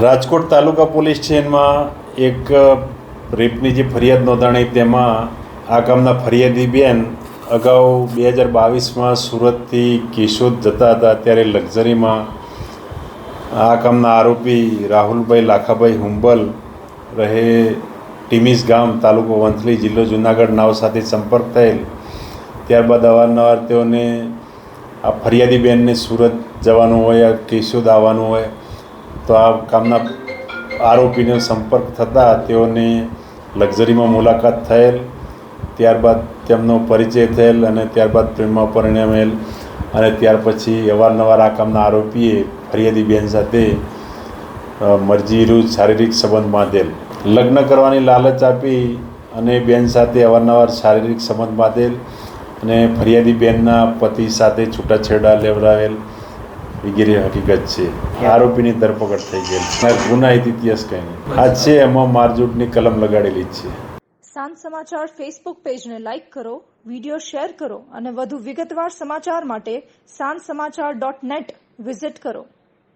રાજકોટ તાલુકા police સ્ટેશનમાં એક રેપની જે ફરિયાદ નોંધાણી તેમાં આ ગામના ફરિયાદી બેન અગાઉ 2022માં સુરતથી કેશોદ જતા હતા ત્યારે લક્ઝરીમાં આ ગામના આરોપી રાહુલભાઈ લાખાભાઈ હુંબલ રહે ટીમીસ ગામ તાલુકો વંથલી જિલ્લો જુનાગઢ નાવ સાથે સંપર્ક થયેલ. ત્યારબાદ અવારનવાર તેઓને આ ફરિયાદી બેનને સુરત જવાનું હોય યા કેશોદ આવવાનું હોય તો આ ગામના આરોપીનો સંપર્ક થતાં તેઓને લક્ઝરીમાં મુલાકાત થયેલ. ત્યારબાદ તેમનો પરિચય થયેલ અને ત્યારબાદ પ્રેમમાં પરિણમેલ અને ત્યાર પછી અવારનવાર આ ગામના આરોપીએ ફરિયાદી બેન સાથે મરજી વિરુદ્ધ શારીરિક સંબંધ બાંધેલ. લગ્ન કરવાની લાલચ આપી અને બેન સાથે અવારનવાર શારીરિક સંબંધ બાંધેલ અને ફરિયાદી બેનના પતિ સાથે છૂટાછેડા લેવડાવેલ વગેરે હકીકત છે. આરોપીની ધરપકડ થઈ ગયેલ. ગુનાહિત ઇતિહાસ કંઈ નહીં. આ છે એમાં મારઝૂટની કલમ લગાડેલી જ છે. સાંજ સમાચાર ફેસબુક પેજને લાઇક કરો, વિડીયો શેર કરો અને વધુ વિગતવાર સમાચાર માટે sanssamachar.net વિઝિટ કરો.